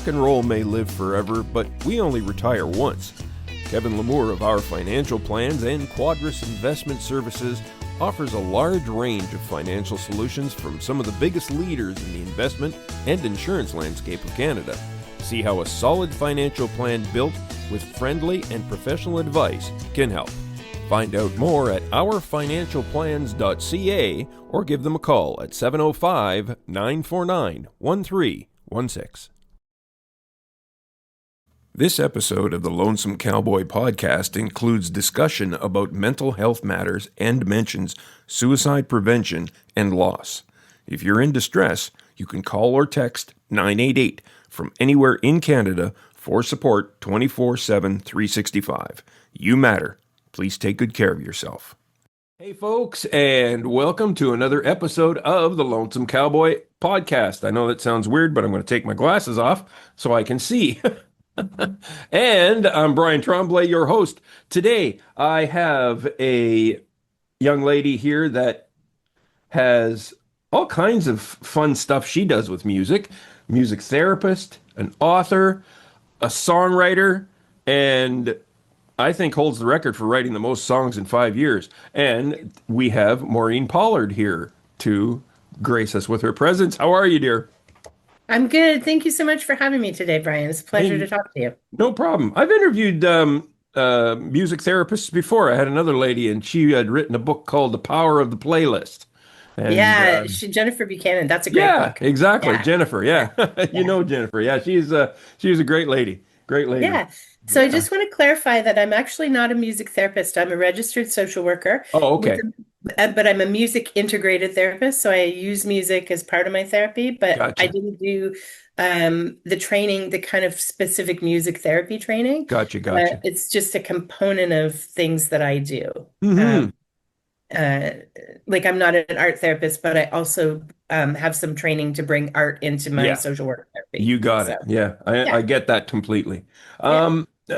Rock and roll may live forever, but we only retire once. Kevin Lamour of Our Financial Plans and Quadris Investment Services offers a large range of financial solutions from some of the biggest leaders in the investment and insurance landscape of Canada. See how a solid financial plan built with friendly and professional advice can help. Find out more at ourfinancialplans.ca or give them a call at 705-949-1316. This episode of the Lonesome Cowboy Podcast includes discussion about mental health matters and mentions suicide prevention and loss. If you're in distress, you can call or text 988 from anywhere in Canada for support 24/7, 365. You matter. Please take good care of yourself. Hey folks, and welcome to another episode of the Lonesome Cowboy Podcast. I know that sounds weird, but I'm going to take my glasses off so I can see. And I'm Brian Tremblay, your host. Today, I have a young lady here that has all kinds of fun stuff she does with music. Music therapist, an author, a songwriter, and I think holds the record for writing the most songs in 5 years. And we have Maureen Pollard here to grace us with her presence. How are you, dear? I'm good. Thank you so much for having me today, Brian. It's a pleasure to talk to you. No problem. I've interviewed music therapists before. I had another lady, and she had written a book called The Power of the Playlist. And, Jennifer Buchanan. That's a great book. Yeah, exactly. Yeah. Jennifer, yeah. You know Jennifer. Yeah, she's a great lady. Great lady. Yeah. So I just want to clarify that I'm actually not a music therapist. I'm a registered social worker. Oh, okay. But I'm a music integrated therapist. So I use music as part of my therapy, but Gotcha. I didn't do the training, the kind of specific music therapy training. Gotcha. It's just a component of things that I do. Mm-hmm. Like I'm not an art therapist, but I also have some training to bring art into my social work therapy. You got it. Yeah, I get that completely.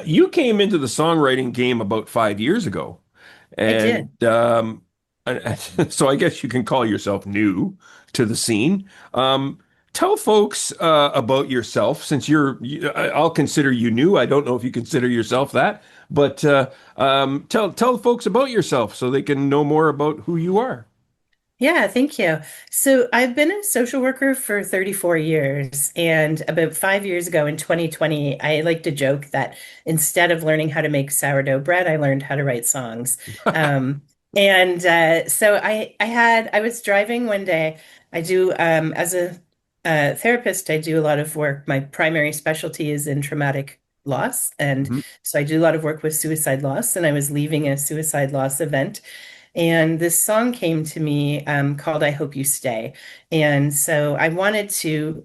You came into the songwriting game about 5 years ago. And I did. So I guess you can call yourself new to the scene. Tell folks about yourself, since I'll consider you new. I don't know if you consider yourself that, but tell folks about yourself so they can know more about who you are. Yeah, thank you. So I've been a social worker for 34 years, and about 5 years ago in 2020, I like to joke that instead of learning how to make sourdough bread, I learned how to write songs. So I was driving one day. I do, as a therapist, I do a lot of work. My primary specialty is in traumatic loss. And so I do a lot of work with suicide loss. And I was leaving a suicide loss event. And this song came to me called I Hope You Stay. And so I wanted to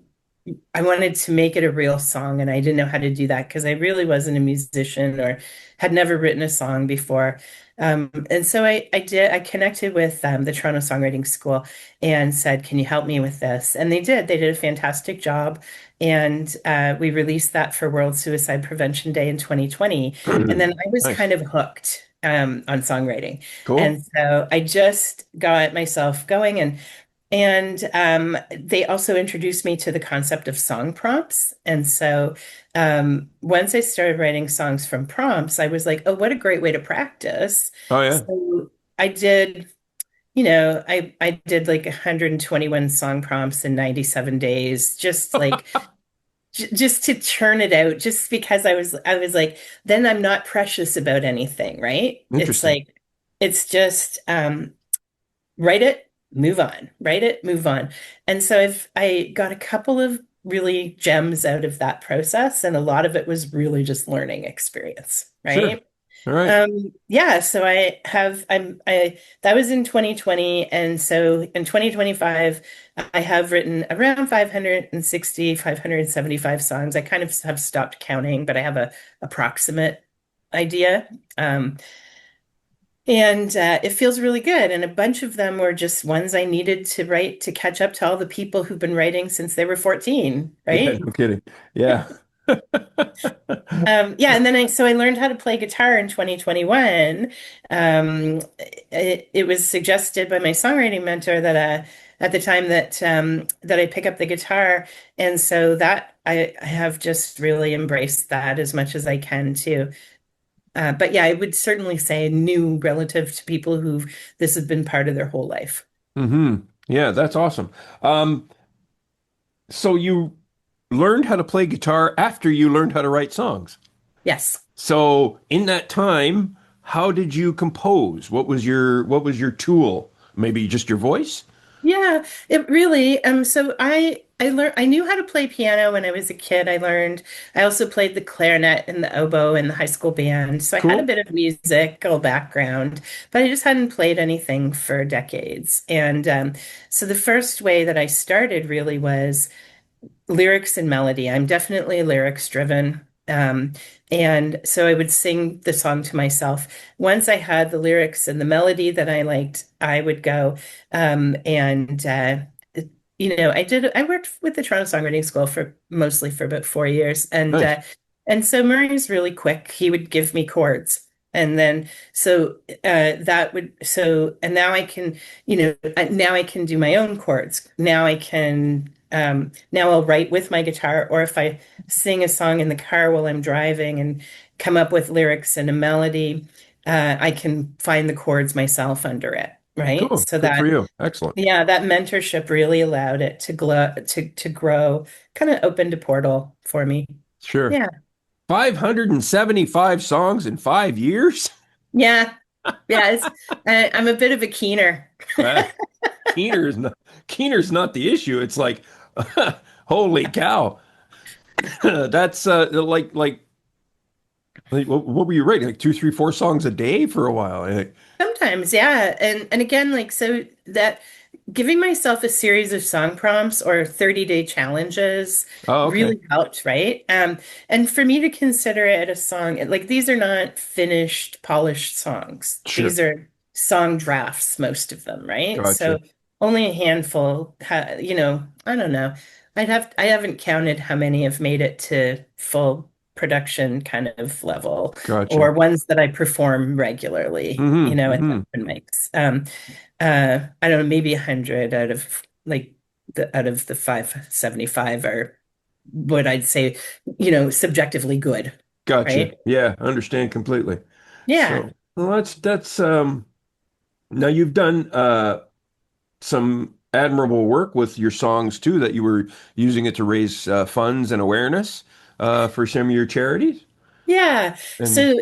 make it a real song, and I didn't know how to do that because I really wasn't a musician or had never written a song before. And so I connected with the Toronto Songwriting School and said, can you help me with this? And they did. They did a fantastic job. And we released that for World Suicide Prevention Day in 2020. And then I was kind of hooked on songwriting. Cool. And so I just got myself going, and they also introduced me to the concept of song prompts. And so once I started writing songs from prompts, I was like, oh, what a great way to practice. Oh, yeah. So I did, I did like 121 song prompts in 97 days, just like just to churn it out, just because I was like, then I'm not precious about anything, right? It's like, it's just write it, move on, write it, move on. And so I got a couple of really gems out of that process, and a lot of it was really just learning experience, right? Sure. All right. So that was in 2020. And so in 2025, I have written around 575 songs. I kind of have stopped counting, but I have a approximate idea. It feels really good. And a bunch of them were just ones I needed to write to catch up to all the people who've been writing since they were 14, right? Yeah, no kidding. Yeah. And then I learned how to play guitar in 2021. It was suggested by my songwriting mentor that at the time that I pick up the guitar. And so that I have just really embraced that as much as I can too. But yeah, I would certainly say new relative to people who this has been part of their whole life. Hmm. Yeah, that's awesome. Um, so you learned how to play guitar after you learned how to write songs. Yes. So in that time, how did you compose? What was your tool? Maybe just your voice? Yeah, it really so I knew how to play piano when I was a kid. I also played the clarinet and the oboe in the high school band. So I had a Cool. bit of musical background, but I just hadn't played anything for decades. And so the first way that I started really was lyrics and melody. I'm definitely lyrics driven. And so I would sing the song to myself. Once I had the lyrics and the melody that I liked, I would go. And I worked with the Toronto Songwriting School for mostly for about 4 years, Nice. and so Murray's really quick. He would give me chords, and then that would so and now I can now I can do my own chords. Now I'll write with my guitar, or if I sing a song in the car while I'm driving and come up with lyrics and a melody, I can find the chords myself under it, right? Cool. So Good for that you. Excellent. yeah, that mentorship really allowed it to grow, kind of opened a portal for me. Sure. Yeah. 575 songs in 5 years? Yeah. Yeah, I'm a bit of a keener. Uh, Keener is not Keener's not the issue. It's like, holy cow. That's like what were you writing? Like two, three, four songs a day for a while. Sometimes, yeah. And again, like so that giving myself a series of song prompts or 30-day challenges Oh, okay. really helped, right? And for me to consider it a song, like these are not finished, polished songs. Sure. These are song drafts, most of them, right? So Gotcha. only a handful, I don't know. I haven't counted how many have made it to full production kind of level, Gotcha. or ones that I perform regularly, Mm-hmm. at the Mm-hmm. open mics. I don't know, maybe 100 out of the 575 are what I'd say, subjectively good, Gotcha. right? Yeah, understand completely. Yeah. So, well, that's now you've done some admirable work with your songs too, that you were using it to raise funds and awareness for some of your charities. Yeah. And So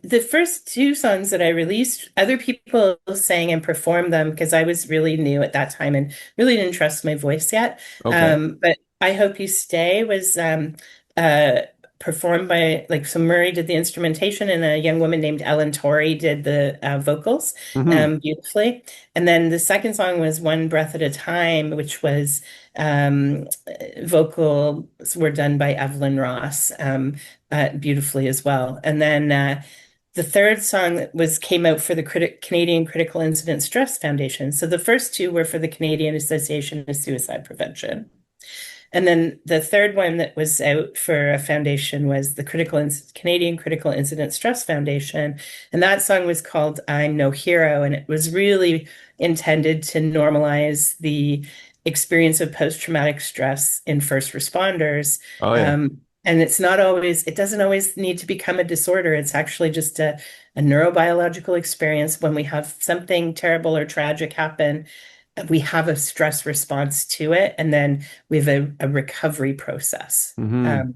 the first two songs that I released, other people sang and performed them because I was really new at that time and really didn't trust my voice yet. okay. But I Hope You Stay was uh, performed by so Murray did the instrumentation and a young woman named Ellen Torrey did the vocals Mm-hmm. beautifully. And then the second song was One Breath at a Time, which was um, vocals were done by Evelyn Ross. Beautifully as well. And then the third song came out for the Canadian Critical Incident Stress Foundation. So the first two were for the Canadian Association of Suicide Prevention. And then the third one that was out for a foundation was the Canadian Critical Incident Stress Foundation. And that song was called I'm No Hero. And it was really intended to normalize the experience of post-traumatic stress in first responders. Oh yeah. And it doesn't always need to become a disorder. It's actually just a neurobiological experience. When we have something terrible or tragic happen, we have a stress response to it, and then we have a recovery process. Mm-hmm.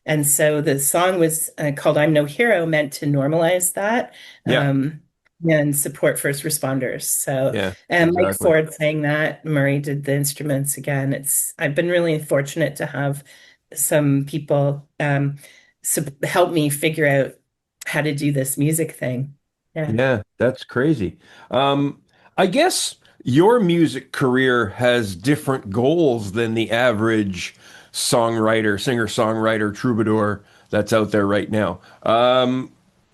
And so the song was called I'm No Hero, meant to normalize that Yeah. um, and support first responders. So, Yeah. and Mike Exactly. Ford sang that. Murray did the instruments again. I've been really fortunate to have some people help me figure out how to do this music thing. Yeah. Yeah, that's crazy. Um, I guess your music career has different goals than the average songwriter, singer-songwriter, troubadour that's out there right now.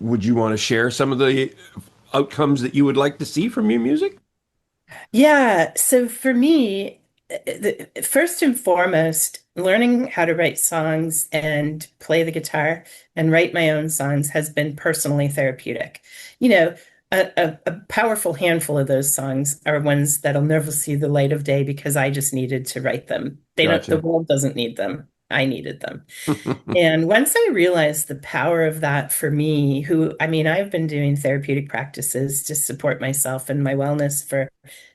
Would you want to share some of the outcomes that you would like to see from your music? Yeah, so for me, first and foremost, learning how to write songs and play the guitar and write my own songs has been personally therapeutic. You know, a powerful handful of those songs are ones that'll never see the light of day because I just needed to write them. The Gotcha. world doesn't need them. I needed them. And once I realized the power of that for me, I mean, I've been doing therapeutic practices to support myself and my wellness for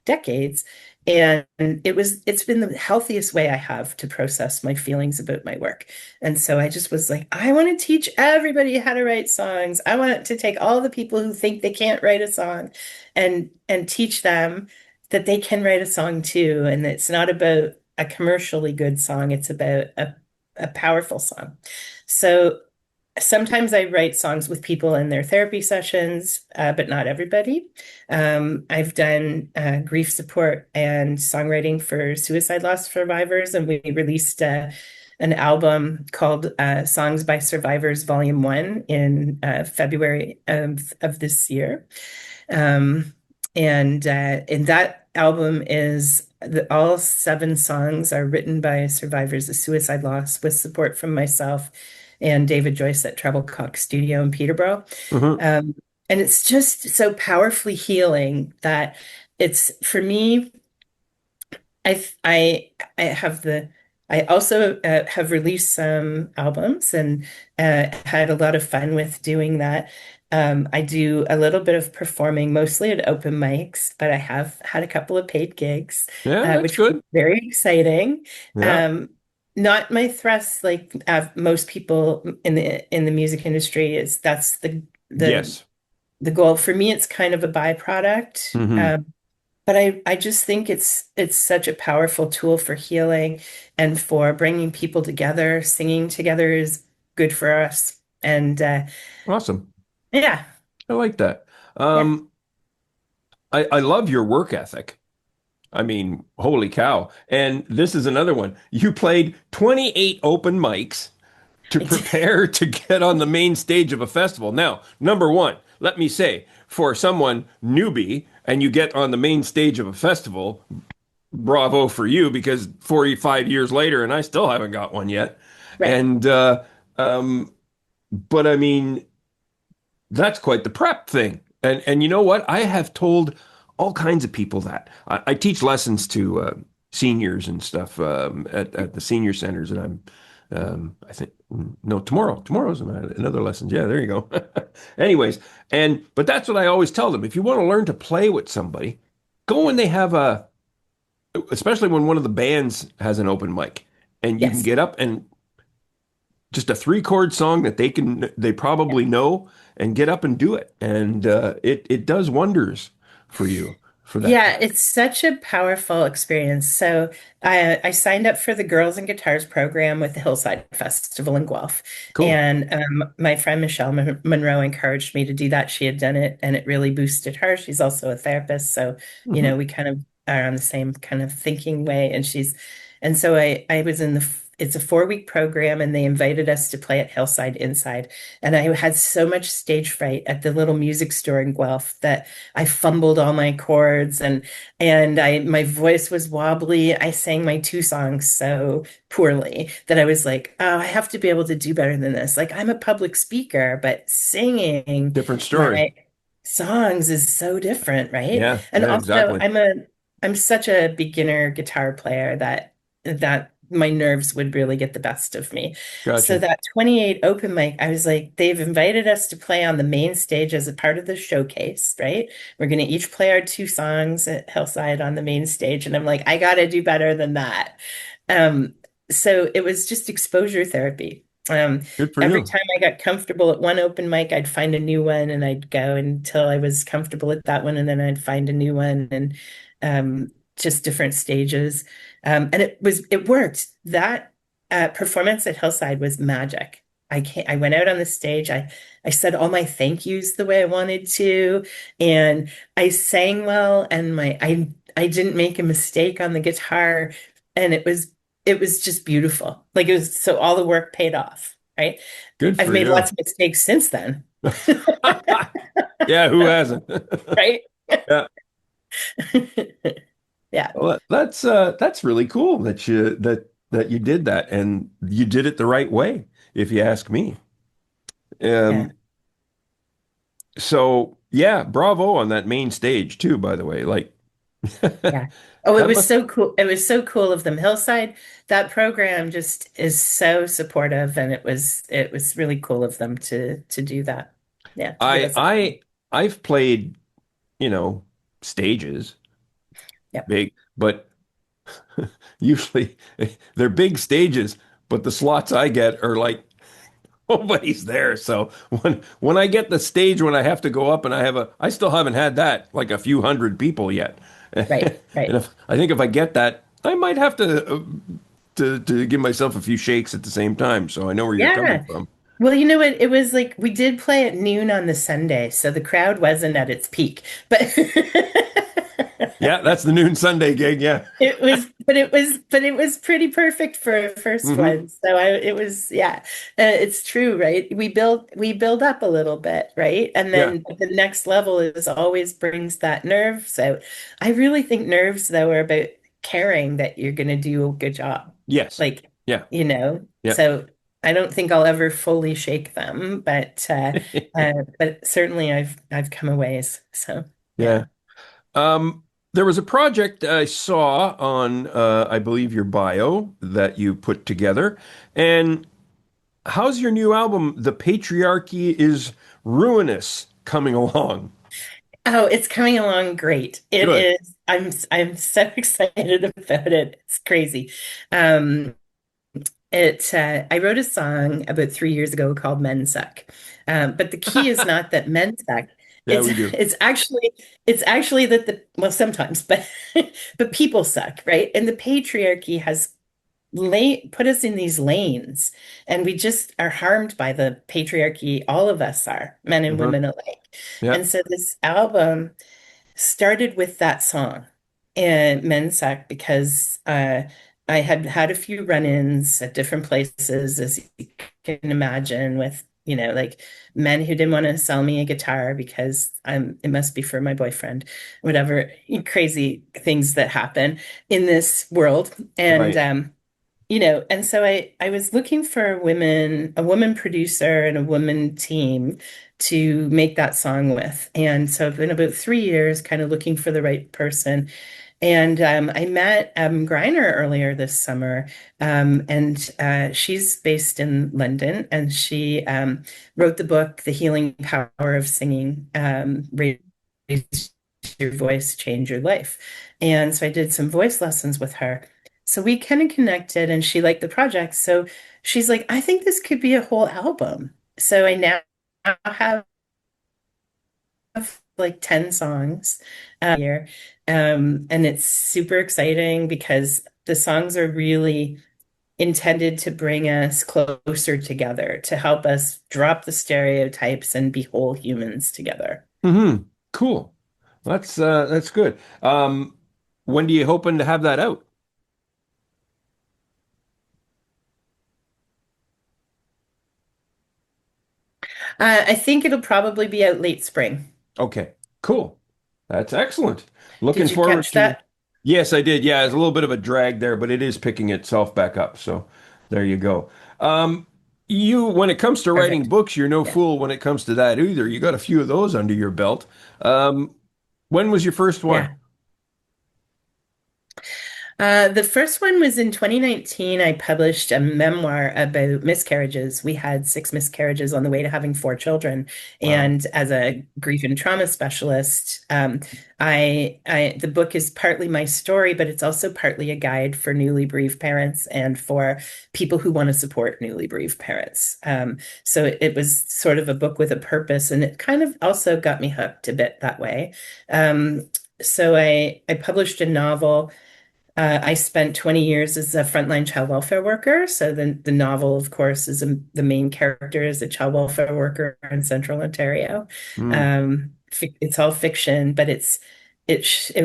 decades. And it's been the healthiest way I have to process my feelings about my work. And so I just was like, I want to teach everybody how to write songs. I want to take all the people who think they can't write a song and teach them that they can write a song too. And it's not about a commercially good song, it's about a powerful song. So sometimes I write songs with people in their therapy sessions, but not everybody. I've done grief support and songwriting for suicide loss survivors, and we released an album called Songs by Survivors Volume 1 in February of this year. And that album is all 7 songs are written by survivors of suicide loss with support from myself and David Joyce at Treble Cox Studio in Peterborough. Hmm. And it's just so powerfully healing that it's for me, I have I also have released some albums and had a lot of fun with doing that. I do a little bit of performing, mostly at open mics, but I have had a couple of paid gigs, Yeah, that's which were good. very exciting. Yeah. Um, Not my thrust, like most people in the music industry is that's the Yes. the goal. For me, it's kind of a byproduct. Hmm. But I just think it's such a powerful tool for healing and for bringing people together. Singing together is good for us. And Awesome. yeah, I like that. yeah. I love your work ethic. I mean, holy cow. And this is another one. You played 28 open mics to prepare to get on the main stage of a festival. Now, number one, let me say, for someone newbie and you get on the main stage of a festival, bravo for you because 45 years later and I still haven't got one yet. Right. And um, but I mean, that's quite the prep thing. And you know what? I have told all kinds of people that. I teach lessons to seniors and stuff at the senior centers, and I think no tomorrow's another lesson. Yeah, there you go. Anyways, but that's what I always tell them. If you want to learn to play with somebody, go when they have especially when one of the bands has an open mic, and you can Yes. get up and just a 3 chord song that they probably know and get up and do it. And it does wonders for you for that kind Yeah, of it's such a powerful experience. So I signed up for the Girls and Guitars program with the Hillside Festival in Guelph. cool. And my friend Michelle Monroe encouraged me to do that. She had done it and it really boosted her. She's also a therapist. So, Hmm. we kind of are on the same kind of thinking way. And so I was it's a 4-week program and they invited us to play at Hillside Inside. And I had so much stage fright at the little music store in Guelph that I fumbled all my chords and my voice was wobbly. I sang my 2 songs so poorly that I was like, oh, I have to be able to do better than this. Like I'm a public speaker, but singing Different story. my songs is so different, right? Yeah, And yeah, also exactly. I'm such a beginner guitar player that my nerves would really get the best of me. So Gotcha. that 28 open mic, I was like, they've invited us to play on the main stage as a part of the showcase, right? We're going to each play our 2 songs at Hillside on the main stage. And I'm like, I got to do better than that. Um, so it was just exposure therapy. Good for Every you. time I got comfortable at one open mic, I'd find a new one and I'd go until I was comfortable at that one, and then I'd find a new one and just different stages. And it worked. That performance at Hillside was magic. I went out on the stage. I said all my thank yous the way I wanted to, and I sang well, and I didn't make a mistake on the guitar, and it was just beautiful. Like it was so all the work paid off, right? Good I've for made lots you. of mistakes since then, Yeah, who hasn't? right? Yeah. Yeah, Well, that's really cool that you did that and you did it the right way, if you ask me. yeah. Um, so Yeah, bravo on that main stage too, by the way. Like Yeah. Oh, it that was must so cool. It was so cool of them. Hillside, that program just is so supportive, and it was really cool of them to do that. Yeah, to give I us that. I I've played, you know, stages, Yep. big, but usually they're big stages, but the slots I get are like nobody's there. So when I get the stage when I have to go up and I still haven't had that like a few hundred people yet. Right, And right. if I get that, I might have to give myself a few shakes at the same time. So I know where you're coming Yeah. from. Well, you know what? It was like we did play at noon on the Sunday, so the crowd wasn't at its peak. But Yeah, that's the noon Sunday gig. Yeah. it was pretty perfect for a first Hmm. one. So it was, yeah, it's true, right? We build up a little bit, right? And Yeah. then the next level is always brings that nerves out. I really think nerves, though, are about caring that you're going to do a good job. Yes. Like, Yeah. Yeah. so I don't think I'll ever fully shake them, but certainly I've come a ways. So Yeah. yeah. Um, there was a project I saw on, I believe, your bio that you put together. And how's your new album, The Patriarchy is Ruinous, coming along? Oh, it's coming along great. It Good. is. I'm so excited about it. It's crazy. Um, I wrote a song about 3 years ago called Men Suck. But the key is not that men suck. Yeah, It's we do. it's actually that sometimes, but but people suck, right? And the patriarchy has put us in these lanes, and we just are harmed by the patriarchy. All of us are, men and Uh-huh. women alike. Yeah. And so this album started with that song in Mensac because I had had a few run-ins at different places, as you can imagine, with like men who didn't want to sell me a guitar because it must be for my boyfriend, whatever crazy things that happen in this world. And Right. and so I was looking for a woman producer and a woman team to make that song with. And so I've been about 3 years kind of looking for the right person. And I met Griner earlier this summer, and she's based in London, and she wrote the book, The Healing Power of Singing, Raise Your Voice, Change Your Life. And so I did some voice lessons with her. So we kind of connected, and she liked the project. So she's like, I think this could be a whole album. So I now have like 10 songs here. And it's super exciting because the songs are really intended to bring us closer together, to help us drop the stereotypes and be whole humans together. Hmm. Cool. That's good. When do you hoping to have that out? I think it'll probably be out late spring. Okay. Cool. That's excellent. Looking Did you forward catch to. that? Yes, I did. Yeah, it's a little bit of a drag there, but it is picking itself back up. So there you go. Um, when it comes to writing Perfect. books, you're no Yeah. fool when it comes to that either. You got a few of those under your belt. Um, when was your first one? Yeah. The first one was in 2019. I published a memoir about miscarriages. We had 6 miscarriages on the way to having 4 children. Wow. And as a grief and trauma specialist, the book is partly my story, but it's also partly a guide for newly bereaved parents and for people who want to support newly bereaved parents. So it was sort of a book with a purpose, and it kind of also got me hooked a bit that way. So I published a novel. I spent 20 years as a frontline child welfare worker. So the novel, of course, the main character is a child welfare worker in Central Ontario. Mm. It's all fiction, but it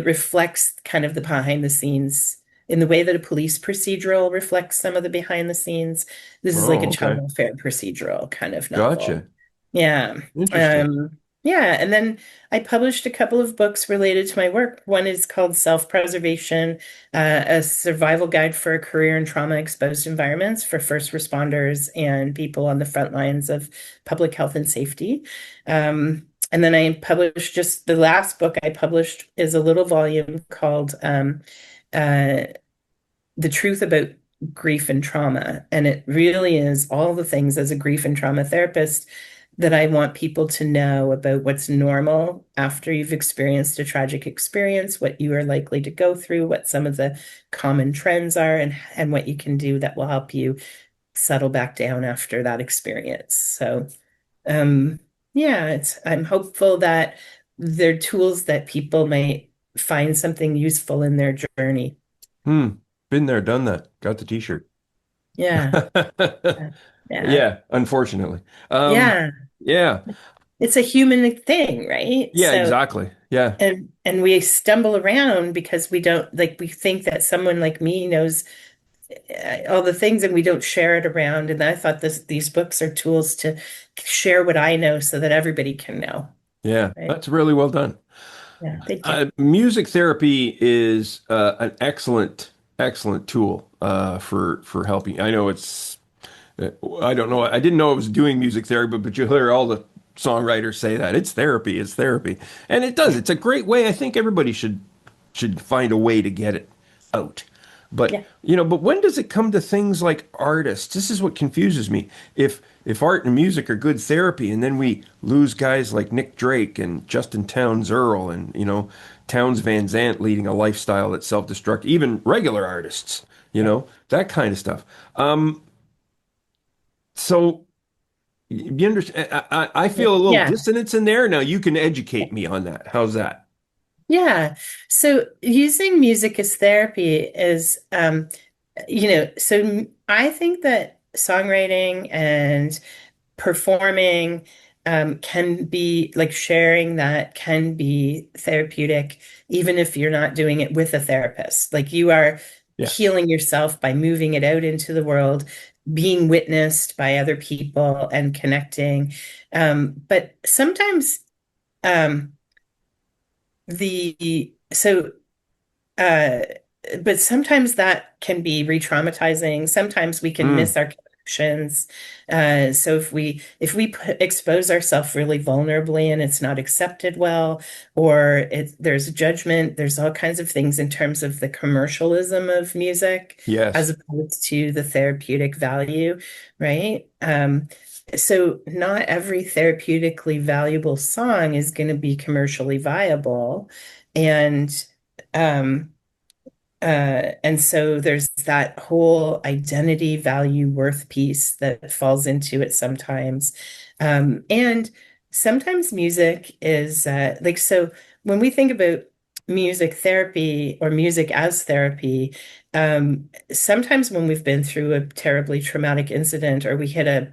reflects kind of the behind the scenes in the way that a police procedural reflects some of the behind the scenes. This is like a Oh, child okay. welfare procedural kind of novel. Gotcha. Yeah. Interesting. Yeah. And then I published a couple of books related to my work. One is called Self-Preservation, a survival guide for a career in trauma exposed environments for first responders and people on the front lines of public health and safety. And then I published just the last book I published is a little volume called uh, The Truth About Grief and Trauma. And it really is all the things as a grief and trauma therapist that I want people to know about what's normal after you've experienced a tragic experience, what you are likely to go through, what some of the common trends are, and what you can do that will help you settle back down after that experience. So, um, yeah, I'm hopeful that they're tools that people may find something useful in their journey. Hmm. Been there, done that. Got the t-shirt. Yeah. Yeah. Yeah, unfortunately. Yeah. Yeah. It's a human thing, right? Yeah, So, exactly. Yeah. and we stumble around because we don't like we think that someone like me knows all the things and we don't share it around. And I thought these books are tools to share what I know so that everybody can know. Yeah. Right? That's really well done. Yeah. Thank you. Music therapy is an excellent tool for helping. I know it's I don't know. I didn't know it was doing music therapy, but you hear all the songwriters say that it's therapy, it's therapy, and it does. Yeah. It's a great way. I think everybody should find a way to get it out. But Yeah. but when does it come to things like artists? This is what confuses me. If art and music are good therapy, and then we lose guys like Nick Drake and Justin Townes Earl, and Townes Van Zandt leading a lifestyle that's self-destructive, even regular artists, that kind of stuff. So you understand? I feel a little Yeah. dissonance in there. Now you can educate me on that. How's that? Yeah. So using music as therapy is, so I think that songwriting and performing can be like sharing that can be therapeutic, even if you're not doing it with a therapist. Like you are Yeah. healing yourself by moving it out into the world, being witnessed by other people and connecting. But sometimes um, the so uh, but sometimes that can be re-traumatizing. Sometimes we can Mm, miss our connections. So if we expose ourselves really vulnerably and it's not accepted well, or there's judgment, there's all kinds of things in terms of the commercialism of music as yes. opposed to the therapeutic value, right? So not every therapeutically valuable song is going to be commercially viable. And um, and so there's that whole identity, value, worth piece that falls into it sometimes. And sometimes music is like, so when we think about music therapy or music as therapy, sometimes when we've been through a terribly traumatic incident or we hit a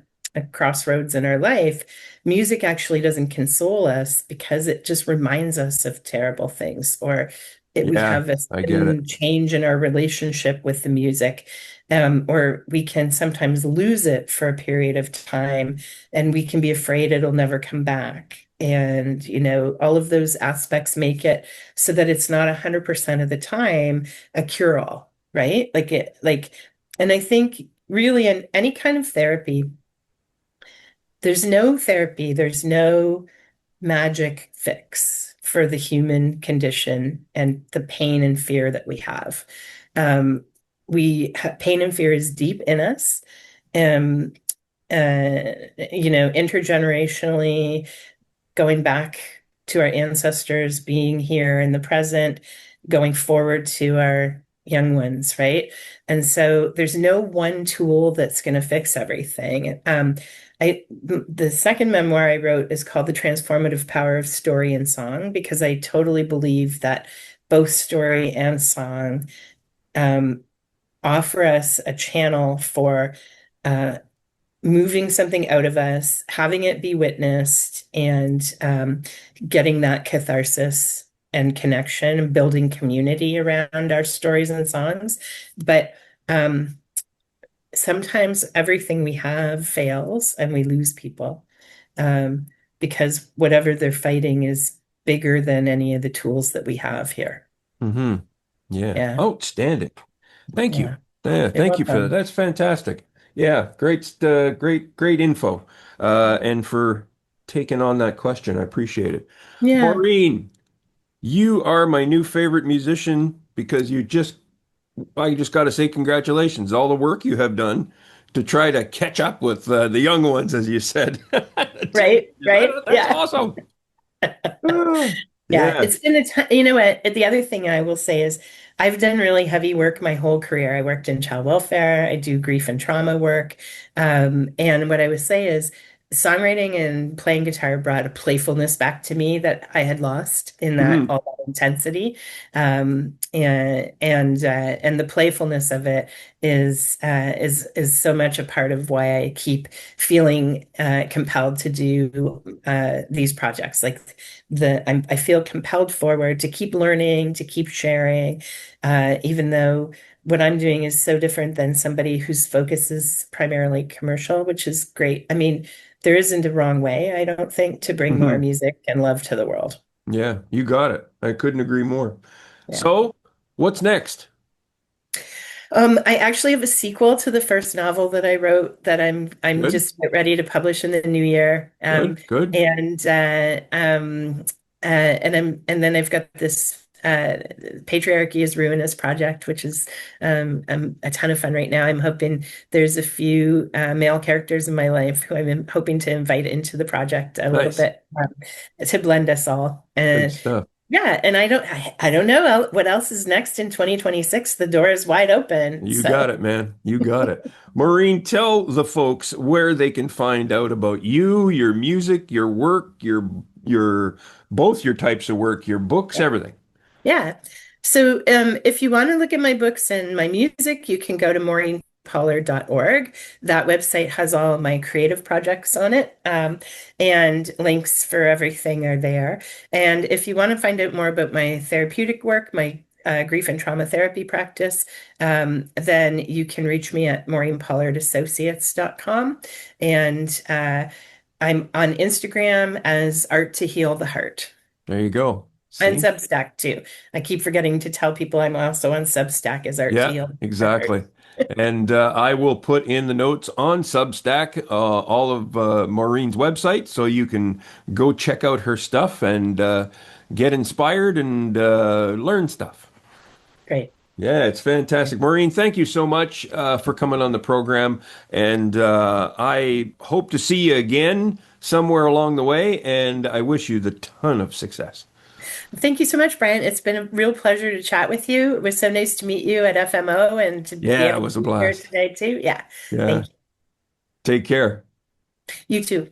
crossroads in our life, music actually doesn't console us because it just reminds us of terrible things or we Yeah, have a I get it. sudden change in our relationship with the music, or we can sometimes lose it for a period of time, and we can be afraid it'll never come back. And, all of those aspects make it so that it's not 100% of the time a cure-all, right? And I think really in any kind of therapy, there's no magic fix for the human condition and the pain and fear that we have. Um, pain and fear is deep in us. Um, intergenerationally, going back to our ancestors, being here in the present, going forward to our young ones, right? And so there's no one tool that's going to fix everything. The second memoir I wrote is called The Transformative Power of Story and Song because I totally believe that both story and song um, offer us a channel for uh, moving something out of us, having it be witnessed, and getting that catharsis and connection and building community around our stories and songs. But um, sometimes everything we have fails and we lose people um, because whatever they're fighting is bigger than any of the tools that we have here. Hmm. Yeah. Yeah, Outstanding. Thank you. yeah. Yeah, You're thank you for that. welcome. That's fantastic. Yeah, great info. And for taking on that question. I appreciate it. Yeah. Maureen, you are my new favorite musician because I just got to say congratulations. All the work you have done to try to catch up with the young ones, as you said. Right, right. That's Yeah. awesome. Ah, Yeah, yeah. it's been a time. You know what? The other thing I will say is I've done really heavy work my whole career. I worked in child welfare. I do grief and trauma work. And what I would say is songwriting and playing guitar brought a playfulness back to me that I had lost in that Mhm. all that intensity. And the playfulness of it is so much a part of why I keep feeling compelled to do these projects. Like I feel compelled forward to keep learning, to keep sharing, even though what I'm doing is so different than somebody whose focus is primarily commercial, which is great. I mean, there isn't a wrong way, I don't think, to bring more Mhm. music and love to the world. Yeah, you got it. I couldn't agree more. Yeah. So, what's next? I actually have a sequel to the first novel that I wrote that I'm Good, just about ready to publish in the new year. good, good. And and then I've got this Patriarchy is Ruinous project, which is a ton of fun right now. I'm hoping there's a few male characters in my life who I'm hoping to invite into the project a little Nice. bit to blend us all. Good stuff. Yeah, and I don't know what else is next in 2026. The door is wide open. You So got it, man. You got it. Maureen, tell the folks where they can find out about you, your music, your work, your both your types of work, your books, yeah. everything. Yeah. So if you want to look at my books and my music, you can go to maureenpollard.org. That website has all my creative projects on it, and links for everything are there. And if you want to find out more about my therapeutic work, my grief and trauma therapy practice, then you can reach me at maureenpollardassociates.com. And I'm on Instagram as Art to Heal the Heart. There you go. And See? Substack too. I keep forgetting to tell people I'm also on Substack as Art to Yeah, Heal the Heart. exactly. And I will put in the notes on Substack all of Maureen's website so you can go check out her stuff and get inspired and learn stuff. Great. Yeah, it's fantastic. Maureen, thank you so much for coming on the program. And I hope to see you again somewhere along the way. And I wish you the ton of success. Thank you so much, Brian. It's been a real pleasure to chat with you. It was so nice to meet you at FMO and to be Yeah, it able to was a be here blast. today too. Yeah. Yeah. Thank Take care. you. You too.